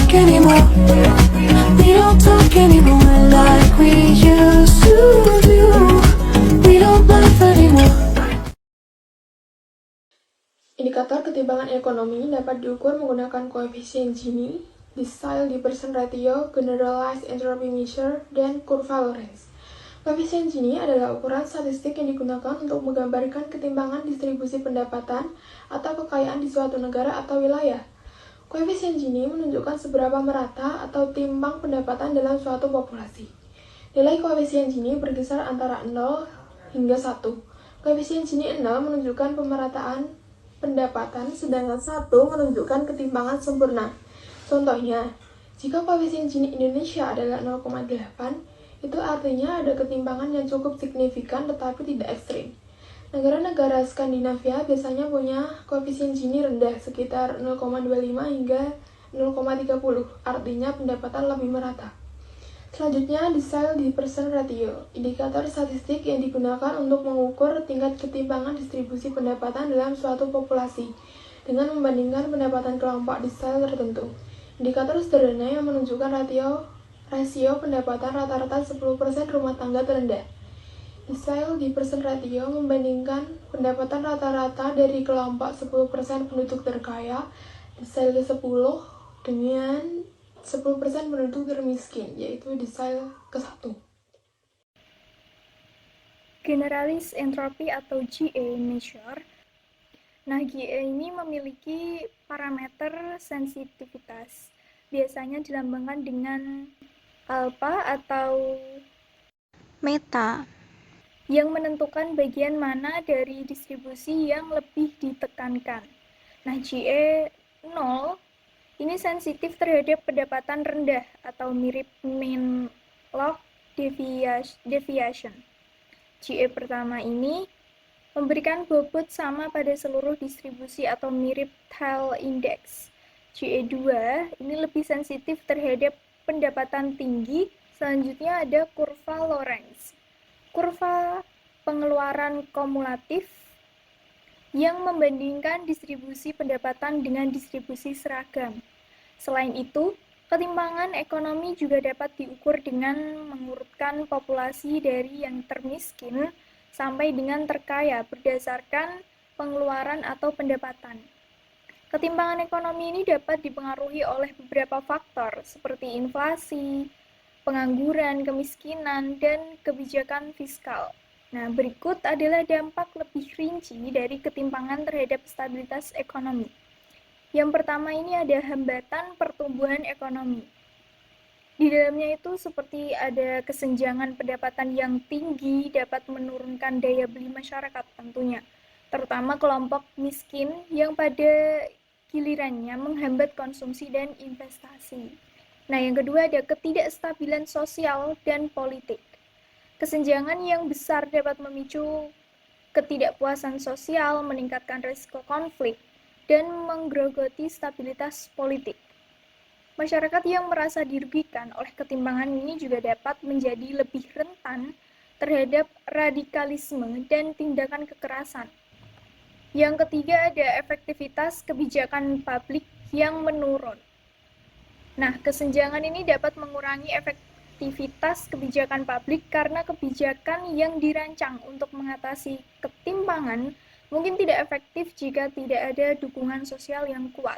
talk anymore. We don't talk anymore like we used to do. We don't laugh anymore. Indikator ketimbangan ekonomi dapat diukur menggunakan koefisien Gini, decile-Diversion ratio, generalized entropy measure, dan kurva Lorenz. Koefisien Gini adalah ukuran statistik yang digunakan untuk menggambarkan ketimbangan distribusi pendapatan atau kekayaan di suatu negara atau wilayah. Koefisien Gini menunjukkan seberapa merata atau timbang pendapatan dalam suatu populasi. Nilai koefisien Gini berkisar antara 0 hingga 1. Koefisien Gini 0 menunjukkan pemerataan pendapatan, sedangkan 1 menunjukkan ketimbangan sempurna. Contohnya, jika koefisien Gini Indonesia adalah 0,8, itu artinya ada ketimbangan yang cukup signifikan tetapi tidak ekstrim. Negara-negara Skandinavia biasanya punya koefisien Gini rendah, sekitar 0,25 hingga 0,30, artinya pendapatan lebih merata. Selanjutnya, decile-Diversion ratio, indikator statistik yang digunakan untuk mengukur tingkat ketimbangan distribusi pendapatan dalam suatu populasi dengan membandingkan pendapatan kelompok decile tertentu. Indikator sederhana yang menunjukkan rasio pendapatan rata-rata 10% rumah tangga terendah. Decile-Diversion ratio membandingkan pendapatan rata-rata dari kelompok 10% penduduk terkaya, decile ke-10, dengan 10% penduduk termiskin, yaitu decile ke-1. Generalized entropy atau GA measure. Nah, GA ini memiliki parameter sensitivitas. Biasanya dilambangkan dengan alpha atau Meta. yang menentukan bagian mana dari distribusi yang lebih ditekankan. Nah, GA 0 ini sensitif terhadap pendapatan rendah atau mirip mean log deviation. GA pertama ini memberikan bobot sama pada seluruh distribusi atau mirip tail index. GA2 ini lebih sensitif terhadap pendapatan tinggi. Selanjutnya ada kurva Lorenz, kurva pengeluaran kumulatif yang membandingkan distribusi pendapatan dengan distribusi seragam. Selain itu, ketimbangan ekonomi juga dapat diukur dengan mengurutkan populasi dari yang termiskin sampai dengan terkaya berdasarkan pengeluaran atau pendapatan. Ketimbangan ekonomi ini dapat dipengaruhi oleh beberapa faktor seperti inflasi, pengangguran, kemiskinan, dan kebijakan fiskal. Nah, berikut adalah dampak lebih rinci dari ketimpangan terhadap stabilitas ekonomi. Yang pertama ini ada hambatan pertumbuhan ekonomi. Di dalamnya itu seperti ada kesenjangan pendapatan yang tinggi dapat menurunkan daya beli masyarakat tentunya, terutama kelompok miskin yang pada gilirannya menghambat konsumsi dan investasi. Nah, yang kedua ada ketidakstabilan sosial dan politik. Kesenjangan yang besar dapat memicu ketidakpuasan sosial, meningkatkan risiko konflik, dan menggerogoti stabilitas politik. Masyarakat yang merasa dirugikan oleh ketimpangan ini juga dapat menjadi lebih rentan terhadap radikalisme dan tindakan kekerasan. Yang ketiga ada efektivitas kebijakan publik yang menurun. Nah, kesenjangan ini dapat mengurangi efektivitas kebijakan publik karena kebijakan yang dirancang untuk mengatasi ketimpangan mungkin tidak efektif jika tidak ada dukungan sosial yang kuat.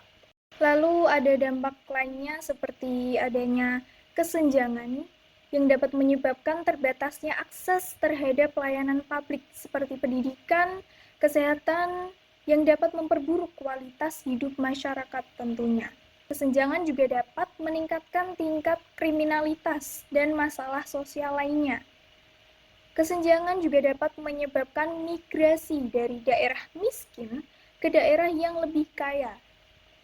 Lalu ada dampak lainnya seperti adanya kesenjangan yang dapat menyebabkan terbatasnya akses terhadap pelayanan publik seperti pendidikan, kesehatan, yang dapat memperburuk kualitas hidup masyarakat tentunya. Kesenjangan juga dapat meningkatkan tingkat kriminalitas dan masalah sosial lainnya. Kesenjangan juga dapat menyebabkan migrasi dari daerah miskin ke daerah yang lebih kaya,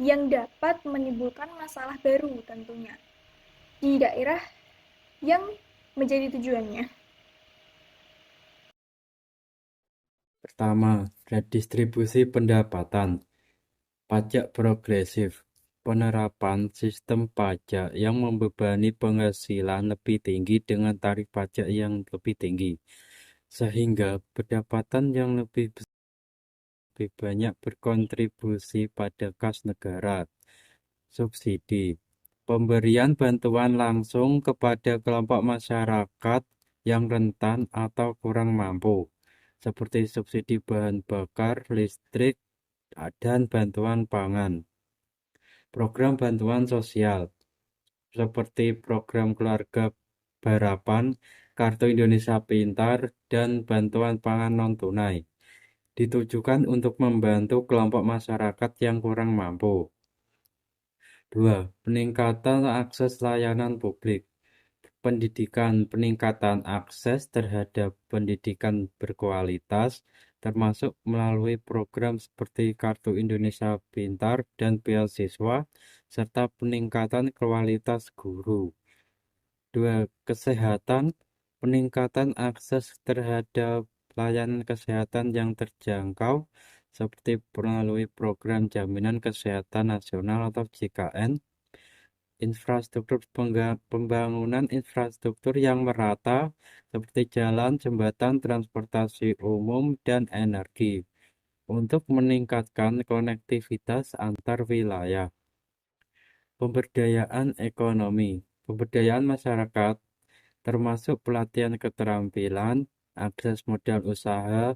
yang dapat menimbulkan masalah baru tentunya di daerah yang menjadi tujuannya. Pertama, redistribusi pendapatan. Pajak progresif. Penerapan sistem pajak yang membebani penghasilan lebih tinggi dengan tarif pajak yang lebih tinggi, sehingga pendapatan yang lebih banyak berkontribusi pada kas negara. Subsidi. Pemberian bantuan langsung kepada kelompok masyarakat yang rentan atau kurang mampu, seperti subsidi bahan bakar, listrik, dan bantuan pangan. Program bantuan sosial, seperti program keluarga harapan, kartu Indonesia Pintar, dan bantuan pangan non-tunai, ditujukan untuk membantu kelompok masyarakat yang kurang mampu. 2. Peningkatan akses layanan publik. Pendidikan, peningkatan akses terhadap pendidikan berkualitas, termasuk melalui program seperti Kartu Indonesia Pintar dan beasiswa, serta peningkatan kualitas guru. 2. Kesehatan, peningkatan akses terhadap layanan kesehatan yang terjangkau, seperti melalui program Jaminan Kesehatan Nasional atau JKN. Infrastruktur, pembangunan infrastruktur yang merata, seperti jalan, jembatan, transportasi umum, dan energi, untuk meningkatkan konektivitas antar wilayah. Pemberdayaan ekonomi, pemberdayaan masyarakat, termasuk pelatihan keterampilan, akses modal usaha,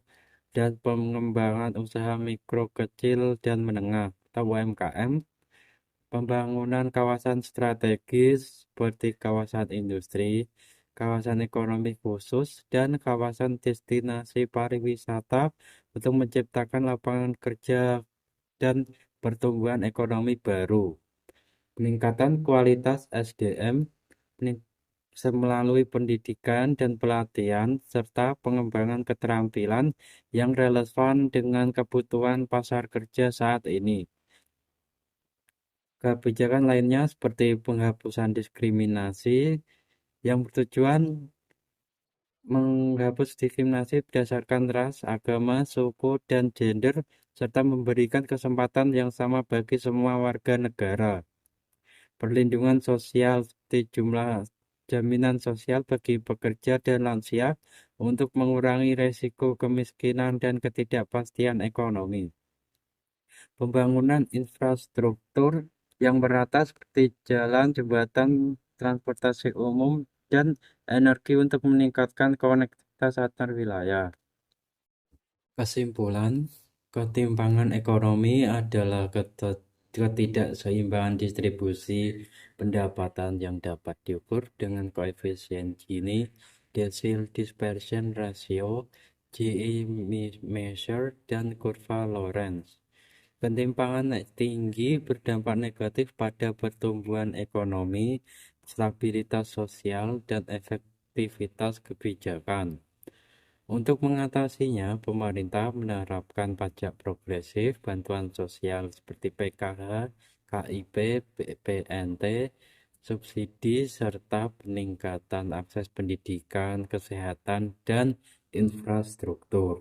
dan pengembangan usaha mikro, kecil, dan menengah atau UMKM. Pembangunan kawasan strategis seperti kawasan industri, kawasan ekonomi khusus, dan kawasan destinasi pariwisata untuk menciptakan lapangan kerja dan pertumbuhan ekonomi baru. Peningkatan kualitas SDM melalui pendidikan dan pelatihan, serta pengembangan keterampilan yang relevan dengan kebutuhan pasar kerja saat ini. Kebijakan lainnya seperti penghapusan diskriminasi yang bertujuan menghapus diskriminasi berdasarkan ras, agama, suku, dan gender, serta memberikan kesempatan yang sama bagi semua warga negara. Perlindungan sosial seperti jumlah jaminan sosial bagi pekerja dan lansia untuk mengurangi resiko kemiskinan dan ketidakpastian ekonomi. Pembangunan infrastruktur yang merata seperti jalan, jembatan, transportasi umum, dan energi untuk meningkatkan konektivitas antar wilayah. Kesimpulan, ketimpangan ekonomi adalah ketidakseimbangan distribusi pendapatan yang dapat diukur dengan koefisien Gini, decile dispersion ratio, Gini measure, dan kurva Lorenz. Ketimpangan tinggi berdampak negatif pada pertumbuhan ekonomi, stabilitas sosial, dan efektivitas kebijakan. Untuk mengatasinya, pemerintah menerapkan pajak progresif, bantuan sosial seperti PKH, KIP, PNT, subsidi, serta peningkatan akses pendidikan, kesehatan, dan infrastruktur.